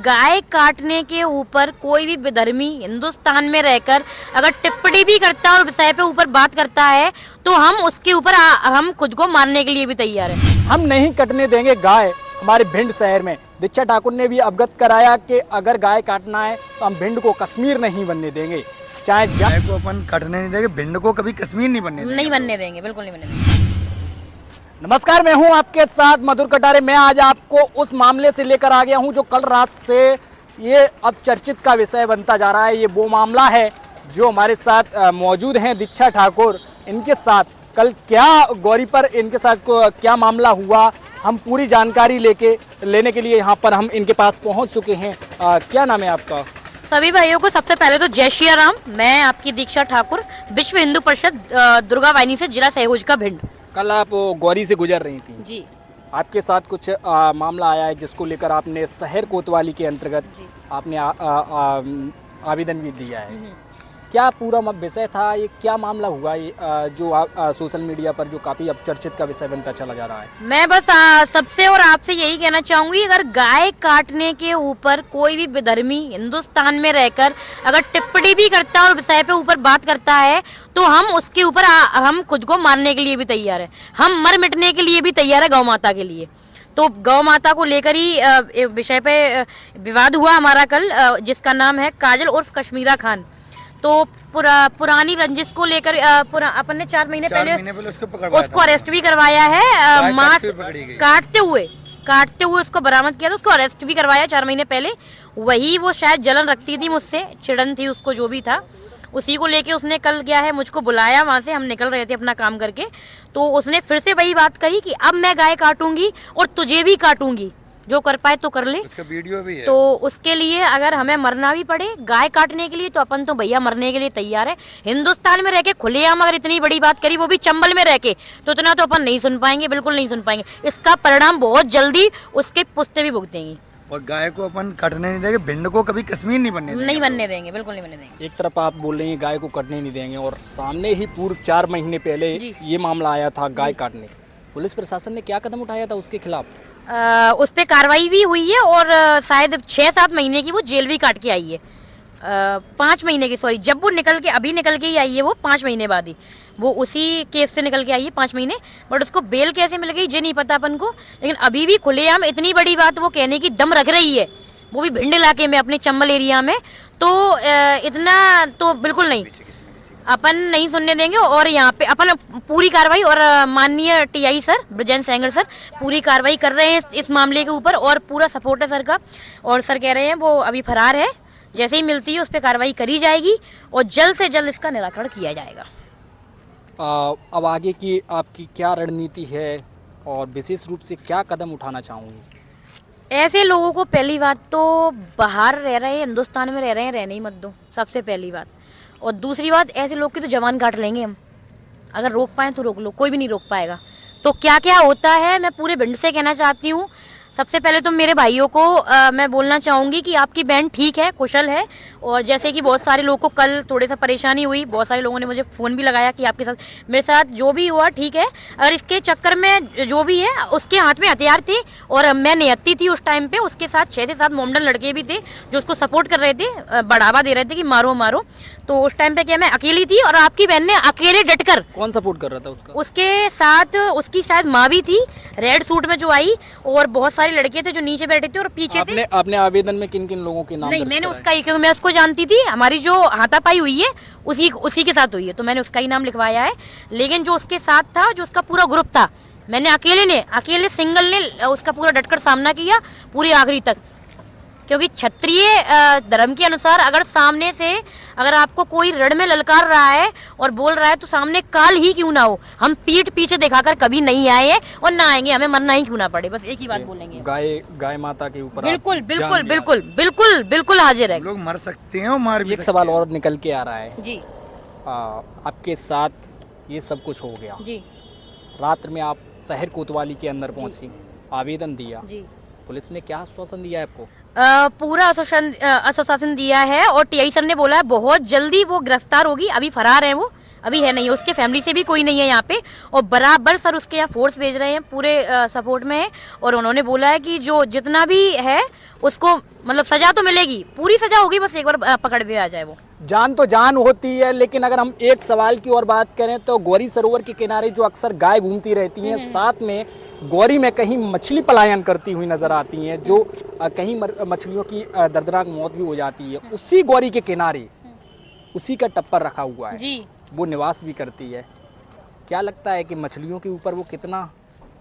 गाय काटने के ऊपर कोई भी विधर्मी हिंदुस्तान में रहकर अगर टिप्पणी भी करता है और विषय पे ऊपर बात करता है तो हम उसके ऊपर हम खुद को मारने के लिए भी तैयार हैं। हम नहीं कटने देंगे गाय। हमारे भिंड शहर में दीक्षा ठाकुर ने भी अवगत कराया कि अगर गाय काटना है तो हम भिंड को कश्मीर नहीं बनने देंगे। चाहे गाय को अपन कटने नहीं देंगे, भिंड को कभी कश्मीर नहीं बनने देंगे। नहीं बनने देंगे, बिल्कुल नहीं बनने देंगे। नमस्कार, मैं हूं आपके साथ मधुर कटारे। मैं आज आपको उस मामले से लेकर आ गया हूं जो कल रात से ये अब चर्चित का विषय बनता जा रहा है। ये वो मामला है जो हमारे साथ मौजूद हैं दीक्षा ठाकुर। इनके साथ कल क्या गौरी पर इनके साथ क्या मामला हुआ, हम पूरी जानकारी लेने के लिए यहाँ पर हम इनके पास पहुँच चुके हैं। क्या नाम है आपका? सभी भाइयों को सबसे पहले तो जय श्री राम। मैं आपकी दीक्षा ठाकुर, विश्व हिंदू परिषद दुर्गा वाहिनी से, जिला सहयोज का भिंड। कल आप गौरी से गुजर रही थी जी। आपके साथ कुछ मामला आया है जिसको लेकर आपने शहर कोतवाली के अंतर्गत आपने आवेदन भी दिया है। क्या पूरा विषय था, ये क्या मामला हुआ, ये जो सोशल मीडिया पर जो काफी अब चर्चित का विषय बनता चला जा रहा है? मैं बस सबसे और आपसे यही कहना चाहूंगी, अगर गाय काटने के ऊपर कोई भी विधर्मी हिंदुस्तान में रहकर अगर टिप्पणी भी करता है और विषय पे ऊपर बात करता है तो हम उसके ऊपर हम खुद को मारने के लिए भी तैयार है। हम मर मिटने के लिए भी तैयार है गौ माता के लिए। तो गौ माता को लेकर ही विषय पे विवाद हुआ हमारा कल, जिसका नाम है काजल उर्फ कश्मीरा खान। तो पुरानी रंजिश को लेकर अपन ने 4 महीने पहले उसको अरेस्ट भी करवाया है। मांस काटते हुए उसको बरामद किया था, उसको अरेस्ट भी करवाया 4 महीने पहले। वही वो शायद जलन रखती थी मुझसे, चिड़न थी उसको, जो भी था उसी को लेके उसने कल क्या है मुझको बुलाया। वहाँ से हम निकल रहे थे अपना काम करके, तो उसने फिर से वही बात कही कि अब मैं गाय काटूंगी और तुझे भी काटूंगी, जो कर पाए तो कर ले। उसका वीडियो भी है। तो उसके लिए अगर हमें मरना भी पड़े गाय काटने के लिए तो अपन तो भैया मरने के लिए तैयार है। हिंदुस्तान में रह के खुलेआम अगर इतनी बड़ी बात करी, वो भी चंबल में रह के, तो इतना तो अपन नहीं सुन पाएंगे, बिल्कुल नहीं सुन पाएंगे। इसका परिणाम बहुत जल्दी उसके पुश्ते भी भुगतेंगी। और गाय को अपन कटने नहीं देंगे, भिंड को कभी कश्मीर नहीं बनने देंगे। नहीं बनने देंगे, बिल्कुल नहीं बनने देंगे। एक तरफ आप बोल रही हैं गाय को कटने नहीं देंगे और सामने ही पूर्व 4 महीने पहले ये मामला आया था गाय काटने। पुलिस प्रशासन ने क्या कदम उठाया था उसके खिलाफ? उस पर कार्रवाई भी हुई है और शायद 6-7 महीने की वो जेल भी काट के आई है। 5 महीने की, सॉरी, जब वो अभी निकल के ही आई है, वो 5 महीने बाद ही वो उसी केस से निकल के आई है 5 महीने। बट उसको बेल कैसे मिल गई ये नहीं पता अपन को, लेकिन अभी भी खुलेआम इतनी बड़ी बात वो कहने की दम रख रही है, वो भी भिंड इलाके में, अपने चंबल एरिया में। तो इतना तो बिल्कुल नहीं, अपन नहीं सुनने देंगे। और यहाँ पे अपन पूरी कार्रवाई, और माननीय TI sir Brajendra Sengar sir पूरी कार्रवाई कर रहे हैं इस मामले के ऊपर, और पूरा सपोर्ट है सर का। और सर कह रहे हैं वो अभी फरार है, जैसे ही मिलती है उस पर कार्रवाई करी जाएगी और जल्द से जल्द इसका निराकरण किया जाएगा। अब आगे की आपकी क्या रणनीति है और विशेष रूप से क्या कदम उठाना चाहूँगी? ऐसे लोगों को पहली बात तो बाहर रह रहे हैं, हिंदुस्तान में रह रहे हैं, रहने ही मत दो, सबसे पहली बात। और दूसरी बात, ऐसे लोग की तो जवान काट लेंगे हम, अगर रोक पाए तो रोक लो, कोई भी नहीं रोक पाएगा। तो क्या क्या होता है मैं पूरे भिंड से कहना चाहती हूँ। सबसे पहले तो मेरे भाइयों को मैं बोलना चाहूँगी कि आपकी बहन ठीक है, कुशल है। और जैसे कि बहुत सारे लोगों को कल थोड़े सा परेशानी हुई, बहुत सारे लोगों ने मुझे फ़ोन भी लगाया कि आपके साथ, मेरे साथ जो भी हुआ ठीक है। अगर इसके चक्कर में जो भी है, उसके हाथ में हथियार थे और मैं नियत्ती थी उस टाइम पे, उसके साथ 6 से 7 मोमडन लड़के भी थे जो उसको सपोर्ट कर रहे थे, बढ़ावा दे रहे थे कि मारो मारो। तो उस टाइम पे क्या मैं अकेली थी और आपकी बहन ने अकेले डटकर। कौन सपोर्ट कर रहा था उसका? उसके साथ उसकी शायद माँ भी थी, रेड सूट में जो आई, और बहुत सारे लड़के थे जो नीचे बैठे थे और पीछे थे। आपने आवेदन में किन किन लोगों के नाम? नहीं, मैंने उसका ही, क्योंकि मैं उसको जानती थी, हमारी जो हाथापाई हुई है उसी के साथ हुई है, तो मैंने उसका ही नाम लिखवाया है। लेकिन जो उसके साथ था, जो उसका पूरा ग्रुप था, मैंने अकेले सिंगल ने उसका पूरा डटकर सामना किया पूरी आखिरी तक। क्योंकि क्षत्रिय धर्म के अनुसार अगर सामने से अगर आपको कोई रण में ललकार रहा है और बोल रहा है तो सामने काल ही क्यों ना हो, हम पीठ पीछे दिखाकर कभी नहीं आए हैं और ना आएंगे, हमें मरना ही क्यों ना पड़े, बस एक ही बात बोलेंगे। गाय माता के ऊपर बिल्कुल बिल्कुल बिल्कुल बिल्कुल बिल्कुल हाजिर है। लोग मर सकते हैं और मार भी। एक सवाल और निकल के आ रहा है जी। आपके साथ ये सब कुछ हो गया जी। रात में आप शहर कोतवाली के अंदर पहुंची, आवेदन दिया जी। पुलिस ने क्या आश्वासन दिया है आपको? पूरा आश्वासन दिया है और टीआई सर ने बोला है बहुत जल्दी वो गिरफ्तार होगी, अभी फरार है वो, अभी है नहीं, उसके फैमिली से भी कोई नहीं है यहाँ पे, और बराबर सर उसके यहाँ फोर्स भेज रहे हैं, पूरे सपोर्ट में है। और उन्होंने बोला है कि जो जितना भी है उसको मतलब सजा तो मिलेगी, पूरी सजा होगी, बस एक बार पकड़ में आ जाए वो। जान तो जान होती है, लेकिन अगर हम एक सवाल की और बात करें तो गौरी सरोवर के किनारे जो अक्सर गाय घूमती रहती हैं, साथ में गौरी में कहीं मछली पलायन करती हुई नजर आती हैं, जो कहीं मछलियों की दर्दनाक मौत भी हो जाती है, उसी गौरी के किनारे उसी का टप्पर रखा हुआ है जी, वो निवास भी करती है। क्या लगता है कि मछलियों के ऊपर वो कितना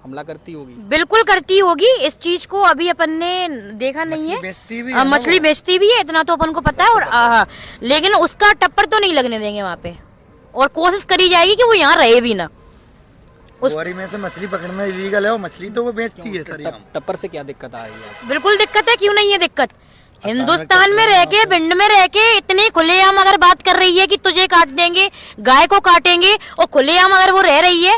हमला करती होगी? बिल्कुल करती होगी। इस चीज को अभी अपन ने देखा नहीं है, बेचती भी है, मछली बेचती भी है, इतना तो अपन को पता है। और लेकिन उसका टप्पर तो नहीं लगने देंगे वहाँ पे, और कोशिश करी जाएगी कि वो यहाँ रहे भी ना। गौरी में से मछली पकड़ना इलीगल है, और मछली तो वो बेचती है सर। टप्पर से क्या दिक्कत आ रही है? बिल्कुल दिक्कत है, क्यों नहीं है दिक्कत। हिंदुस्तान में रह के, भिंड में रह के इतने खुलेआम अगर बात कर रही है कि तुझे काट देंगे, गाय को काटेंगे, और खुलेआम अगर वो रह रही है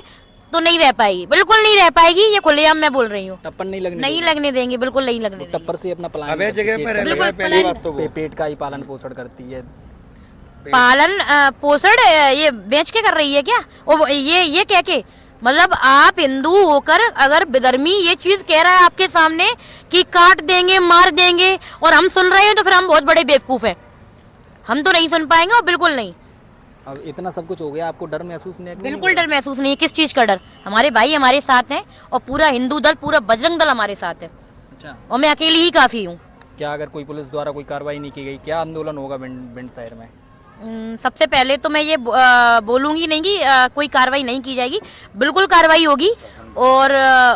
तो नहीं रह पाएगी, बिल्कुल नहीं रह पाएगी। ये खुलेआम मैं बोल रही हूँ, टप्पर नहीं लगने देंगे, बिल्कुल नहीं लगने देंगे। टप्पर से अपना पलायन अबे जगह पर बिल्कुल है, पहली बात तो वो पेट का ही पालन पोषण करती है। पालन पोषण ये बेच के कर रही है क्या? और ये कह के मतलब आप हिंदू होकर अगर विधर्मी ये चीज कह रहा है आपके सामने कि काट देंगे, मार देंगे, और हम सुन रहे हैं, तो फिर हम बहुत बड़े बेवकूफ हैं। हम तो नहीं सुन पाएंगे, और बिल्कुल नहीं। अब इतना सब कुछ हो गया, आपको डर महसूस नहीं है? बिल्कुल डर महसूस नहीं है। किस चीज का डर? हमारे भाई हमारे साथ हैं, और पूरा हिंदू दल, पूरा बजरंग दल हमारे साथ है, अच्छा, और मैं अकेली ही काफी हूँ। क्या अगर कोई पुलिस द्वारा कोई कार्रवाई नहीं की गई, क्या आंदोलन होगा भिंड शहर में? सबसे पहले तो मैं ये बोलूंगी नहीं कि कोई कार्रवाई नहीं की जाएगी, बिल्कुल कार्रवाई होगी। और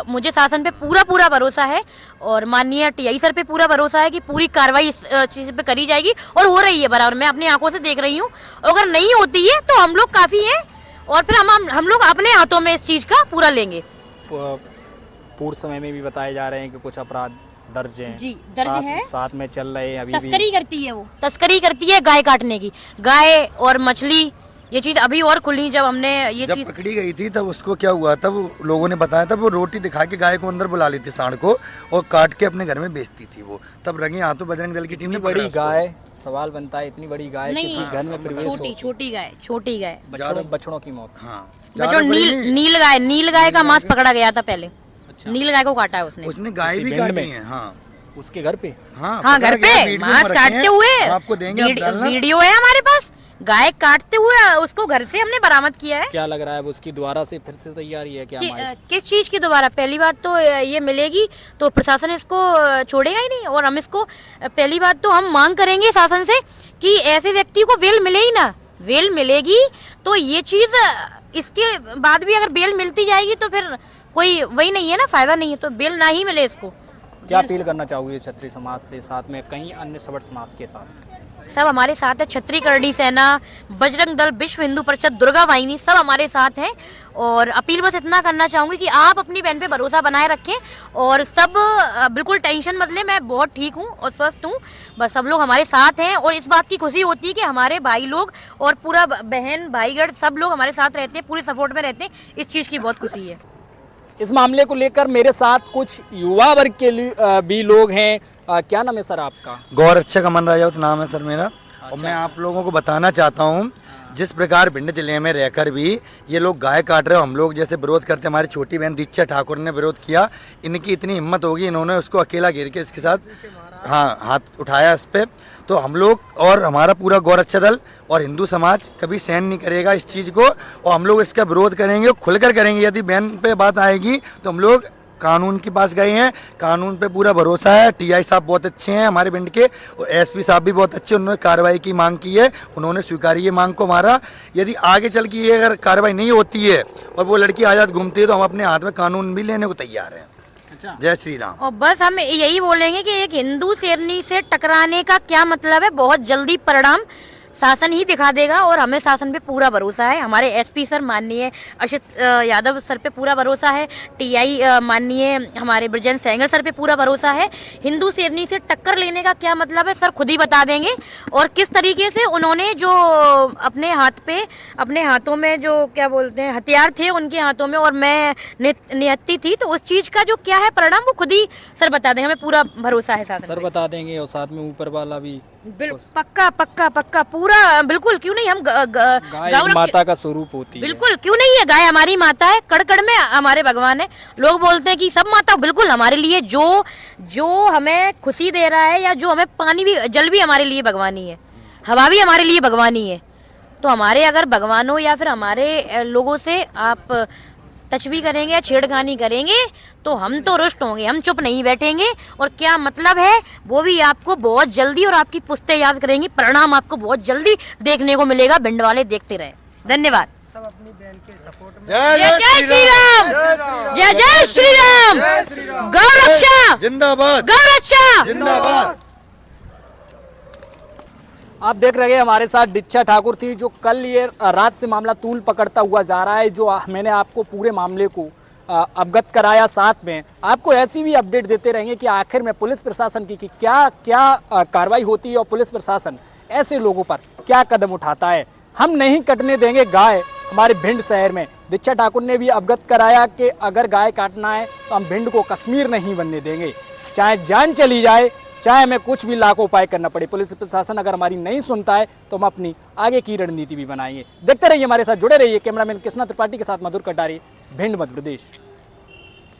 मुझे शासन पे पूरा भरोसा है, और माननीय टीआई सर पे पूरा भरोसा है कि पूरी कार्रवाई इस चीज पे करी जाएगी, और हो रही है बराबर। मैं अपनी आंखों से देख रही हूँ, और अगर नहीं होती है तो हम लोग काफी हैं, और फिर हम लोग अपने हाथों में इस चीज का पूरा लेंगे। पूर्व समय में भी बताए जा रहे हैं कि कुछ अपराध दर्ज हैं। जी, दर्ज है। साथ में चल रहे हैं अभी तस्करी करती है वो, तस्करी करती है गाय काटने की, गाय और मछली, ये चीज अभी और खुली जब हमने ये जब चीज पकड़ी गई थी तब उसको क्या हुआ, तब लोगों ने बताया था वो रोटी दिखा के गाय को अंदर बुला लेती सांड को, और काट के अपने घर में बेचती थी वो। तब रंगे हाथों बजरंग दल की टीम ने बड़ी गाय, सवाल बनता है इतनी बड़ी गाय नहीं, किसी घर में प्रवेश हो, छोटी गाय, बछड़ों की मौत। हाँ, बच्चों नील गाय का मांस पकड़ा गया था पहले। नील गाय को काटा है उसने गाय भी काटी है। हाँ, उसके घर पे, हाँ घर पे मांस काटते हुए आपको देंगे, वीडियो है हमारे पास, गाय काटते हुए उसको घर से हमने बरामद किया है। क्या लग रहा है उसकी दोबारा से फिर से तैयारी है क्या? किस चीज की दोबारा? पहली बात तो ये मिलेगी तो प्रशासन इसको छोड़ेगा ही नहीं, और हम इसको पहली बात तो हम मांग करेंगे शासन से कि ऐसे व्यक्ति को बेल मिले ही ना। बेल मिलेगी तो ये चीज, इसके बाद भी अगर बेल मिलती जाएगी तो फिर कोई वही नहीं है ना, फायदा नहीं है, तो बेल ना ही मिले इसको। क्या अपील करना चाहोगे क्षत्रिय समाज से, साथ में कहीं अन्य सबड़ समाज के साथ? सब हमारे साथ है, क्षत्रिय करणी सेना, बजरंग दल, विश्व हिंदू परिषद, दुर्गा वाहिनी, सब हमारे साथ हैं। और अपील बस इतना करना चाहूंगी कि आप अपनी बहन पे भरोसा बनाए रखें, और सब बिल्कुल टेंशन मत लें, मैं बहुत ठीक हूँ और स्वस्थ हूँ, बस सब लोग हमारे साथ हैं। और इस बात की खुशी होती है कि हमारे भाई लोग और पूरा बहन भाईगढ़ सब लोग हमारे साथ रहते हैं, पूरे सपोर्ट में रहते हैं, इस चीज़ की बहुत खुशी है। इस मामले को लेकर मेरे साथ कुछ युवा वर्ग के भी लोग हैं। क्या नाम है सर आपका? गौरक्षक अमन राजौत नाम है सर मेरा। और मैं आप लोगों को बताना चाहता हूँ, जिस प्रकार भिंड जिले में रहकर भी ये लोग गाय काट रहे हो, हम लोग जैसे विरोध करते, हमारी छोटी बहन दीक्षा ठाकुर ने विरोध किया, इनकी इतनी हिम्मत होगी, इन्होंने उसको अकेला घेर के इसके साथ हाथ उठाया इस पे, तो हम लोग और हमारा पूरा गौरक्षा दल और हिंदू समाज कभी सहन नहीं करेगा इस चीज़ को, और हम लोग इसका विरोध करेंगे, खुलकर करेंगे। यदि बहन पे बात आएगी तो हम लोग कानून के पास गए हैं, कानून पे पूरा भरोसा है। टीआई साहब बहुत अच्छे हैं हमारे भिंड के, और एसपी साहब भी बहुत अच्छे, उन्होंने कार्रवाई की मांग की है, उन्होंने स्वीकारी ये मांग को हमारा। यदि आगे चल के ये अगर कार्रवाई नहीं होती है और वो लड़की आज़ाद घूमती है तो हम अपने हाथ में कानून भी लेने को तैयार हैं। जय श्री राम। और बस हम यही बोलेंगे कि एक हिंदू शेरनी से टकराने का क्या मतलब है, बहुत जल्दी परिणाम शासन ही दिखा देगा, और हमें शासन पे पूरा भरोसा है। हमारे एसपी सर माननीय अशित यादव सर पे पूरा भरोसा है, टीआई माननीय हमारे ब्रजेंद्र सेंगर सर पे पूरा भरोसा है। हिंदू शेरनी से टक्कर लेने का क्या मतलब है सर खुद ही बता देंगे, और किस तरीके से उन्होंने जो अपने हाथों में जो क्या बोलते हैं हथियार थे उनके हाथों में, और मैं नियत्ती थी, तो उस चीज का जो क्या है परिणाम वो खुद ही सर बता देंगे, हमें पूरा भरोसा है शासन सर पे। बता देंगे, और साथ में ऊपर वाला भी पक्का पक्का पक्का पूरा पूरा बिल्कुल, क्यों नहीं, हम गाय गौ रक्षा- माता का स्वरूप होती है। बिल्कुल, क्यों नहीं है, गाय हमारी माता है, कड़ कड़ में हमारे भगवान है। लोग बोलते हैं कि सब माता, बिल्कुल हमारे लिए जो हमें खुशी दे रहा है, या जो हमें पानी भी, जल भी हमारे लिए भगवान ही है, हवा भी हमारे लिए भगवान ही है। तो हमारे अगर भगवानों या फिर हमारे लोगों से आप टच भी करेंगे या छेड़खानी करेंगे तो हम तो रुष्ट होंगे, हम चुप नहीं बैठेंगे। और क्या मतलब है, वो भी आपको बहुत जल्दी, और आपकी पुश्तें याद करेंगी, परिणाम आपको बहुत जल्दी देखने को मिलेगा। भिंड वाले देखते रहे। धन्यवाद। जय जय जय श्री राम, जय जय श्री राम, गौ रक्षा जिंदाबाद, गौ रक्षा जिंदाबाद। आप देख रहे हैं हमारे साथ दीक्षा ठाकुर थी, जो कल ये रात से मामला तूल पकड़ता हुआ जा रहा है। जो मैंने आपको पूरे मामले को अवगत कराया, साथ में आपको ऐसी भी अपडेट देते रहेंगे कि आखिर में पुलिस प्रशासन की क्या क्या कार्रवाई होती है और पुलिस प्रशासन ऐसे लोगों पर क्या कदम उठाता है। हम नहीं कटने देंगे गाय हमारे भिंड शहर में। दीक्षा ठाकुर ने भी अवगत कराया कि अगर गाय काटना है तो हम भिंड को कश्मीर नहीं बनने देंगे, चाहे जान चली जाए, चाहे हमें कुछ भी लाखों उपाय करना पड़े। पुलिस प्रशासन अगर हमारी नहीं सुनता है तो हम अपनी आगे की रणनीति भी बनाएंगे। देखते रहिए, हमारे साथ जुड़े रहिए। कैमरामैन कृष्णा त्रिपाठी के साथ मधुर कटारे, भिंड, मध्य प्रदेश।